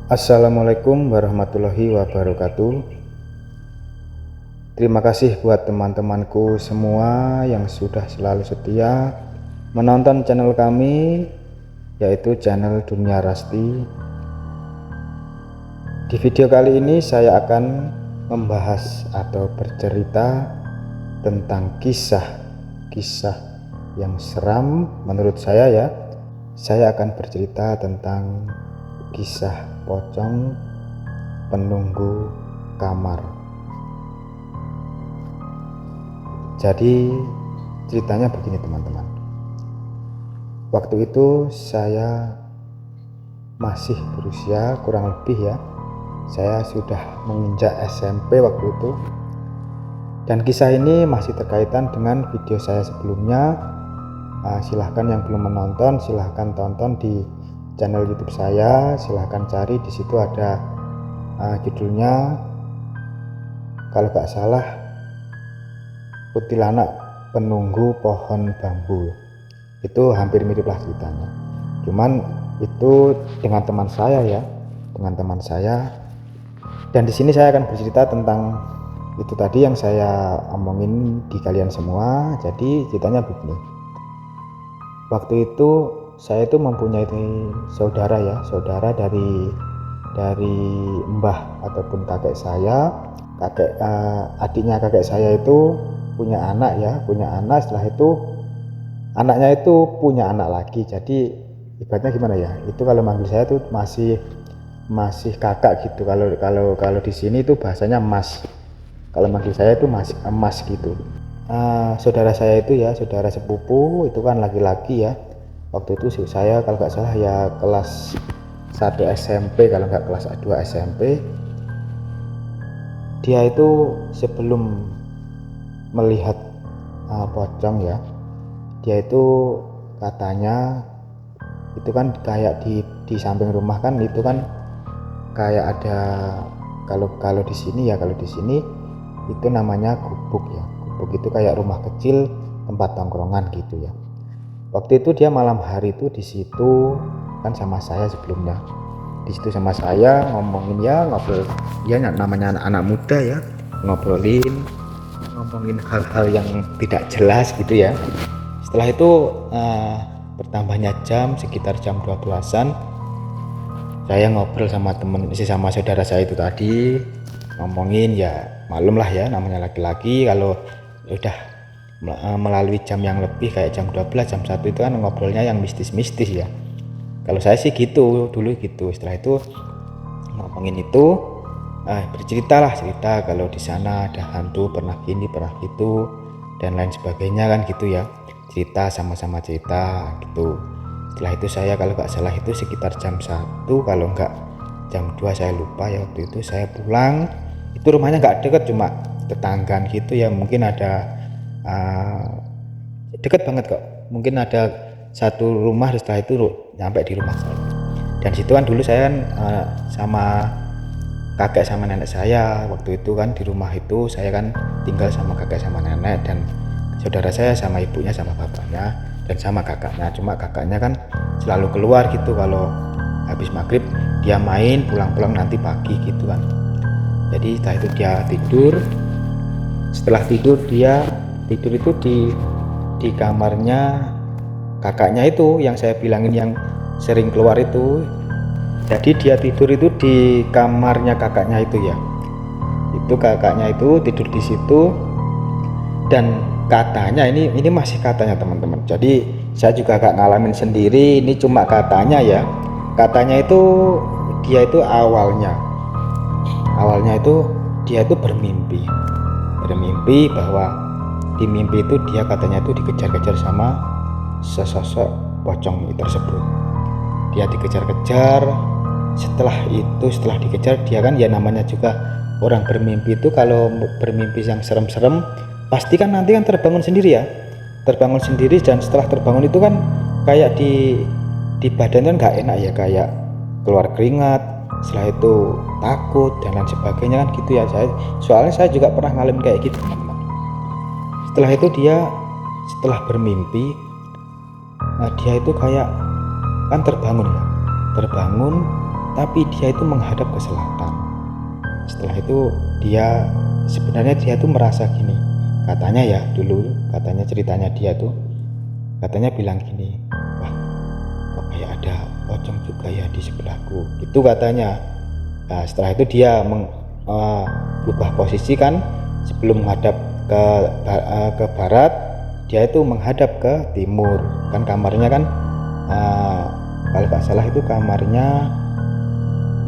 Assalamualaikum warahmatullahi wabarakatuh. Terima kasih buat teman-temanku semua yang sudah selalu setia menonton channel kami, yaitu channel Dunia Rasti. Di video kali ini saya akan membahas atau bercerita tentang kisah yang seram menurut saya ya. Saya akan bercerita tentang kisah pocong penunggu kamar. Jadi ceritanya begini teman-teman. Waktu itu saya masih berusia kurang lebih ya, saya sudah menginjak SMP waktu itu. Dan kisah ini masih terkaitan dengan video saya sebelumnya. Silahkan yang belum menonton, silahkan tonton di channel YouTube saya, silahkan cari di situ ada judulnya, kalau nggak salah, Kuntilanak Penunggu Pohon Bambu. Itu hampir mirip lah ceritanya. Cuman itu dengan teman saya ya, dengan teman saya. Dan di sini saya akan bercerita tentang itu tadi yang saya omongin di kalian semua. Jadi ceritanya begini. Waktu itu saya itu mempunyai saudara ya, saudara dari mbah ataupun kakek saya, adiknya kakek saya itu punya anak ya, punya anak. Setelah itu anaknya itu punya anak lagi. Jadi ibaratnya gimana ya? Itu kalau manggil saya tuh masih kakak gitu. Kalau di sini itu bahasanya mas. Kalau manggil saya itu masih emas gitu. Saudara saya itu ya, saudara sepupu itu kan laki-laki ya. Waktu itu saya kalau nggak salah ya kelas 1 SMP, kalau nggak kelas 2 SMP. Dia itu sebelum melihat pocong ya, dia itu katanya itu kan kayak di samping rumah kan, itu kan kayak ada, kalau di sini ya, kalau di sini itu namanya gubuk ya. Gubuk itu kayak rumah kecil tempat tongkrongan gitu ya. Waktu itu dia malam hari itu di situ kan sama saya sebelumnya. Di situ sama saya ngomongin ya, ngobrol ya, namanya anak muda ya, ngomongin hal-hal yang tidak jelas gitu ya. Setelah itu bertambahnya jam, sekitar jam 12-an, saya ngobrol sama sama saudara saya itu tadi, ngomongin ya, malum lah ya, namanya laki-laki kalau udah melalui jam yang lebih kayak jam 12, jam 1 itu kan ngobrolnya yang mistis-mistis ya. Kalau saya sih gitu dulu gitu. Setelah itu ngomongin itu, cerita kalau di sana ada hantu, pernah gini pernah gitu dan lain sebagainya kan gitu ya. Cerita, sama-sama cerita gitu. Setelah itu saya kalau nggak salah itu sekitar jam 1, kalau nggak jam 2, saya lupa ya. Waktu itu saya pulang, itu rumahnya nggak deket, cuma tetanggaan gitu ya, mungkin ada deket banget kok, mungkin ada satu rumah, setelah itu nyampe di rumah saya. Dan situ kan dulu saya kan sama kakek sama nenek saya. Waktu itu kan di rumah itu saya kan tinggal sama kakek sama nenek, dan saudara saya sama ibunya sama bapaknya dan sama kakaknya. Cuma kakaknya kan selalu keluar gitu, kalau habis maghrib dia main, pulang-pulang nanti pagi gitu kan. Jadi setelah itu dia tidur. Setelah tidur dia tidur itu di kamarnya kakaknya itu yang saya bilangin yang sering keluar itu. Jadi dia tidur itu di kamarnya kakaknya itu ya. Itu kakaknya itu tidur di situ, dan katanya ini masih katanya teman-teman. Jadi saya juga gak ngalamin sendiri, ini cuma katanya ya. Katanya itu dia itu awalnya itu dia itu bermimpi bahwa di mimpi itu dia katanya itu dikejar-kejar sama sesosok pocong tersebut. Dia dikejar-kejar. Setelah dikejar, dia kan ya namanya juga orang bermimpi itu, kalau bermimpi yang serem-serem pasti kan nanti kan terbangun sendiri ya, dan setelah terbangun itu kan kayak di badan kan nggak enak ya, kayak keluar keringat, setelah itu takut dan lain sebagainya kan gitu ya. Soalnya saya juga pernah ngalamin kayak gitu teman-teman. Setelah itu dia setelah bermimpi, dia itu kayak kan terbangun tapi dia itu menghadap ke selatan. Setelah itu dia sebenarnya dia tuh merasa gini, katanya ya dulu, katanya ceritanya dia tuh katanya bilang gini, wah kok kayak ada pocong juga ya di sebelahku, gitu katanya. Nah, setelah itu dia berubah posisi kan, sebelum menghadap ke barat, dia itu menghadap ke timur. Kan kamarnya kan kalau nggak salah itu kamarnya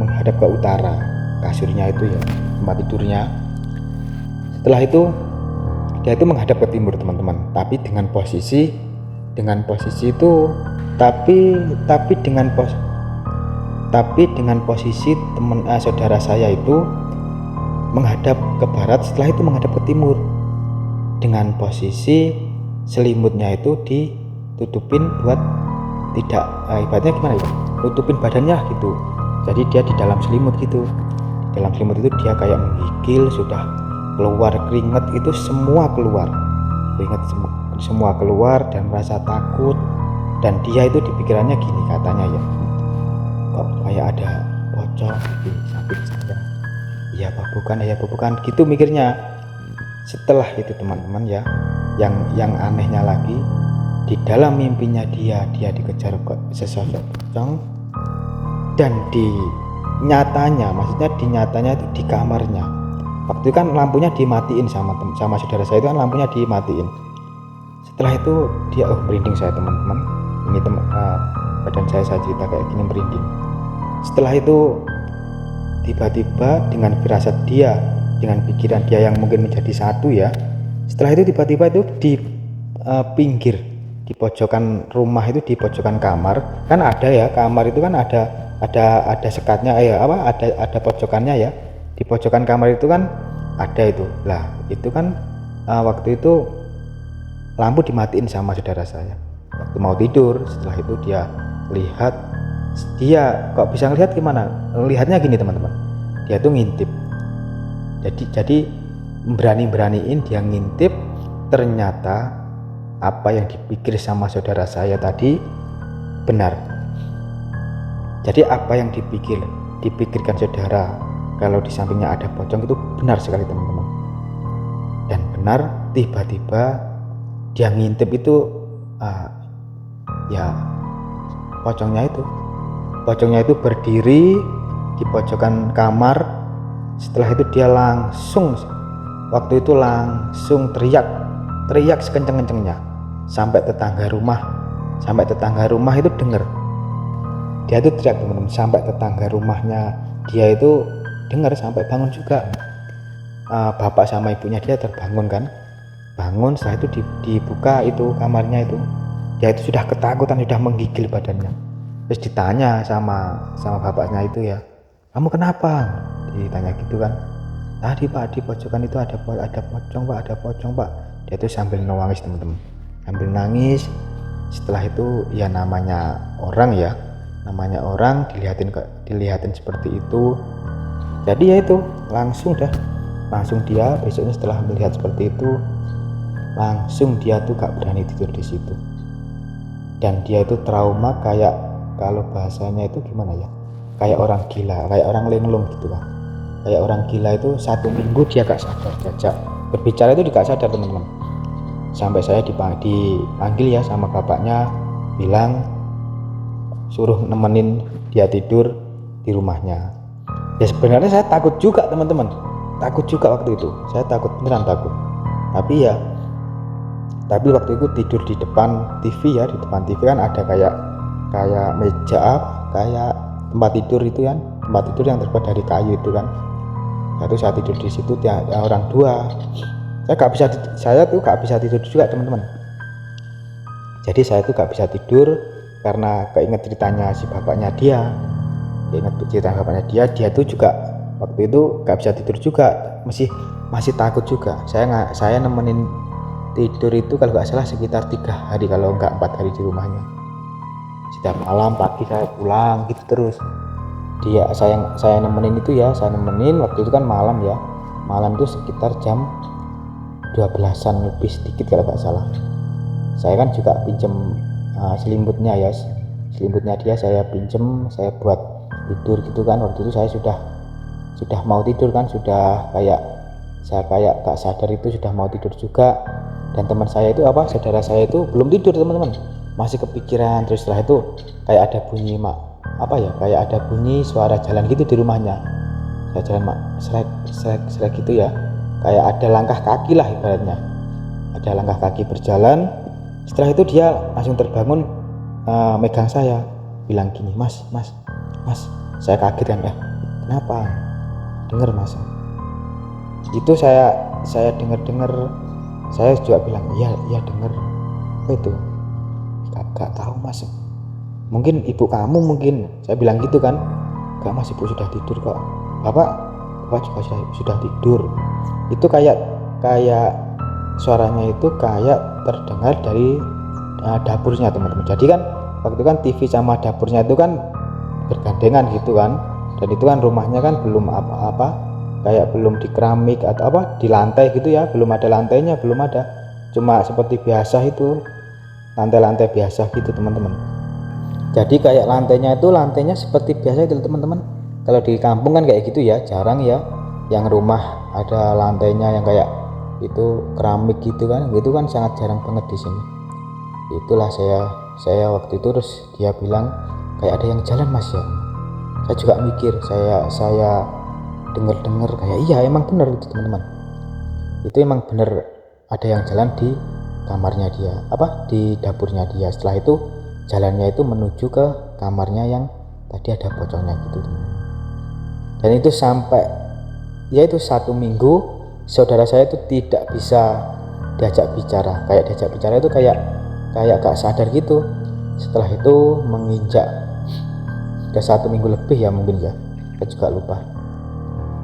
menghadap ke utara, kasurnya itu ya, tempat tidurnya. Setelah itu dia itu menghadap ke timur teman-teman, tapi dengan posisi itu tapi dengan posisi saudara saya itu menghadap ke barat, setelah itu menghadap ke timur, dengan posisi selimutnya itu ditutupin buat tidak ibaratnya gimana ya, tutupin badannya gitu. Jadi dia di dalam selimut gitu, di dalam selimut itu dia kayak menggigil, sudah keluar keringat itu semua keluar, keringat semua keluar, dan merasa takut. Dan dia itu di pikirannya gini katanya ya, kok kayak ada pocong di samping saya, iya apa bukan gitu mikirnya. Setelah itu teman-teman ya, yang anehnya lagi, di dalam mimpinya dia dikejar sesosok pocong, dan di nyatanya itu di kamarnya. Waktu itu kan lampunya dimatiin sama saudara saya itu kan, lampunya dimatiin. Setelah itu dia merinding saya teman-teman, ini badan saya cerita kayak gini merinding. Setelah itu tiba-tiba dengan firasat dia, dengan pikiran dia yang mungkin menjadi satu ya, setelah itu tiba-tiba itu di pinggir, di pojokan rumah itu, di pojokan kamar kan ada ya, kamar itu kan ada sekatnya ada pojokannya ya, di pojokan kamar itu kan ada itu lah. Itu kan waktu itu lampu dimatiin sama saudara saya waktu mau tidur. Setelah itu dia lihat, dia kok bisa ngelihat gimana, lihatnya gini teman-teman, dia tuh ngintip. Jadi beraniin dia ngintip, ternyata apa yang dipikir sama saudara saya tadi benar. Jadi apa yang dipikirkan saudara kalau di sampingnya ada pocong itu benar sekali teman-teman. Dan benar, tiba-tiba dia ngintip itu ya pocongnya itu berdiri di pojokan kamar. Setelah itu dia langsung teriak sekenceng-kencengnya sampai tetangga rumah itu dengar. Dia itu teriak teman-teman, sampai tetangga rumahnya dia itu dengar, sampai bangun juga. Bapak sama ibunya dia terbangun kan, setelah itu dibuka itu kamarnya itu, dia itu sudah ketakutan, sudah menggigil badannya. Terus ditanya sama bapaknya itu ya, kamu kenapa? Ditanya gitu kan. Tadi pak, di pojokan itu ada pocong pak. Dia itu sambil nangis teman-teman, sambil nangis. Setelah itu ya namanya orang dilihatin seperti itu. Jadi ya itu langsung dia besoknya setelah melihat seperti itu, langsung dia tuh gak berani tidur di situ. Dan dia itu trauma, kayak kalau bahasanya itu gimana ya, kayak orang gila, kayak orang linglung gitu kan. Kayak orang gila itu 1 minggu dia gak sadar, diajak berbicara itu gak sadar teman-teman. Sampai saya dipanggil ya sama bapaknya, bilang suruh nemenin dia tidur di rumahnya. Ya sebenarnya saya takut juga teman-teman, takut juga waktu itu, saya beneran takut. Tapi waktu itu tidur di depan TV ya, di depan TV kan ada kayak meja, kayak tempat tidur itu kan, tempat tidur yang terbuat dari kayu itu kan. Lalu saya tidur di situ, orang dua. Saya tuh gak bisa tidur juga teman-teman. Jadi saya tuh gak bisa tidur karena keinget ceritanya si bapaknya dia. Dia tuh juga waktu itu gak bisa tidur juga, masih takut juga. Saya nemenin tidur itu kalau nggak salah sekitar 3 hari, kalau nggak 4 hari di rumahnya. Setiap malam pagi saya pulang gitu terus. Saya nemenin itu ya, waktu itu kan malam ya, malam itu sekitar jam 12-an lebih sedikit kalau nggak salah. Saya kan juga pinjem selimutnya dia saya pinjem, saya buat tidur gitu kan. Waktu itu saya sudah mau tidur kan, sudah kayak saya kayak gak sadar itu sudah mau tidur juga. Dan teman saya itu saudara saya itu belum tidur teman-teman, masih kepikiran. Terus setelah itu kayak ada bunyi kayak ada bunyi suara jalan gitu di rumahnya. Saya jalan srek gitu ya, kayak ada langkah kaki lah ibaratnya, ada langkah kaki berjalan. Setelah itu dia langsung terbangun, megang saya, bilang gini, mas. Saya kaget kan, kenapa? Dengar mas. Itu saya dengar, saya juga bilang iya dengar. Apa itu? Gak tahu mas, mungkin ibu kamu mungkin, saya bilang gitu kan. Gak mas, ibu sudah tidur kok, bapak juga sudah tidur. Itu kayak suaranya itu kayak terdengar dari dapurnya teman-teman. Jadi kan waktu kan TV sama dapurnya itu kan bergandengan gitu kan, dan itu kan rumahnya kan belum kayak belum di keramik atau di lantai gitu ya, belum ada lantainya, belum ada, cuma seperti biasa itu lantai-lantai biasa gitu teman-teman. Jadi kayak lantainya seperti biasa itu teman-teman. Kalau di kampung kan kayak gitu ya, jarang ya yang rumah ada lantainya yang kayak itu keramik gitu kan, itu kan sangat jarang banget di sini. Itulah saya waktu itu, terus dia bilang kayak ada yang jalan mas ya. Saya juga mikir, saya dengar kayak iya emang bener itu teman-teman, itu emang bener ada yang jalan di kamarnya dia, di dapurnya dia. Setelah itu jalannya itu menuju ke kamarnya yang tadi ada pocongnya gitu teman-teman. Dan itu sampai yaitu 1 minggu saudara saya itu tidak bisa diajak bicara. Kayak diajak bicara itu kayak gak sadar gitu. Setelah itu menginjak ke 1 minggu lebih ya mungkin ya, saya juga lupa.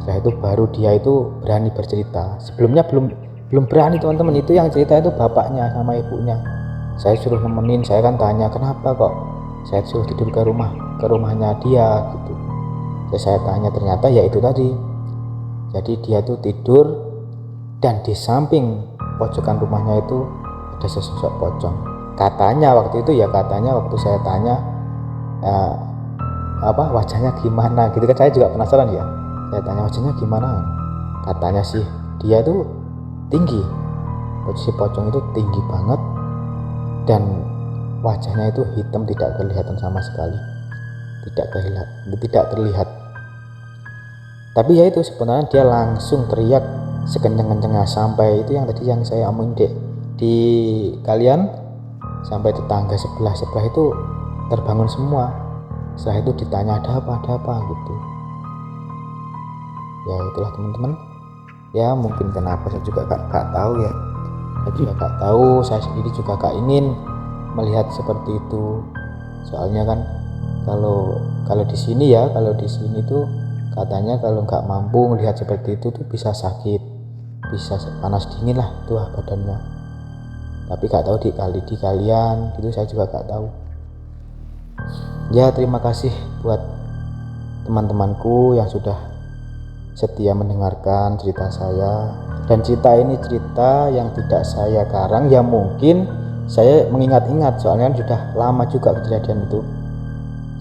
Setelah itu baru dia itu berani bercerita. Sebelumnya belum berani teman-teman. Itu yang cerita itu bapaknya sama ibunya. Saya suruh nemenin, saya kan tanya kenapa kok saya suruh tidur ke rumahnya dia gitu. Saya tanya, ternyata ya itu tadi. Jadi dia tuh tidur dan di samping pojokan rumahnya itu ada sesosok pocong. Katanya waktu saya tanya wajahnya gimana gitu kan, saya juga penasaran ya. Saya tanya wajahnya gimana, katanya sih dia itu tinggi, posisi pocong itu tinggi banget dan wajahnya itu hitam, tidak kelihatan sama sekali, tidak terlihat. Tapi ya itu sebenarnya dia langsung teriak sekenceng-kencengnya, sampai itu yang tadi yang saya omongin di kalian, sampai tetangga sebelah itu terbangun semua. Setelah itu ditanya ada apa gitu. Ya itulah teman-teman. Ya mungkin kenapa saya juga gak tahu ya. Saya juga gak tahu, saya sendiri juga gak ingin melihat seperti itu. Soalnya kan kalau di sini tuh katanya kalau nggak mampu melihat seperti itu tuh bisa sakit, bisa panas dingin lah tuh badannya. Tapi gak tahu di kalian gitu, saya juga gak tahu. Ya terima kasih buat teman-temanku yang sudah setia mendengarkan cerita saya. Dan cerita ini cerita yang tidak saya karang ya, mungkin saya mengingat-ingat soalnya sudah lama juga kejadian itu,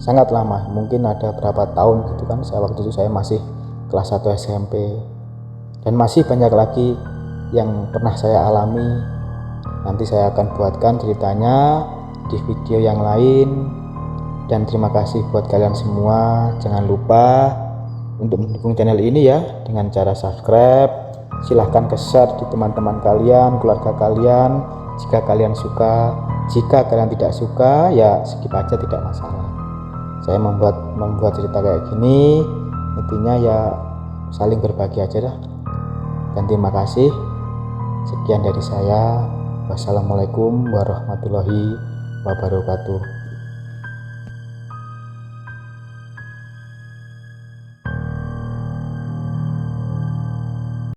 sangat lama, mungkin ada berapa tahun gitu kan. Waktu itu saya masih kelas 1 SMP, dan masih banyak lagi yang pernah saya alami. Nanti saya akan buatkan ceritanya di video yang lain. Dan terima kasih buat kalian semua. Jangan lupa untuk mendukung channel ini ya dengan cara subscribe. Silahkan share di teman-teman kalian, keluarga kalian jika kalian suka. Jika kalian tidak suka ya skip aja, tidak masalah. Saya membuat cerita kayak gini intinya ya saling berbagi aja dah. Dan terima kasih. Sekian dari saya. Wassalamualaikum warahmatullahi wabarakatuh.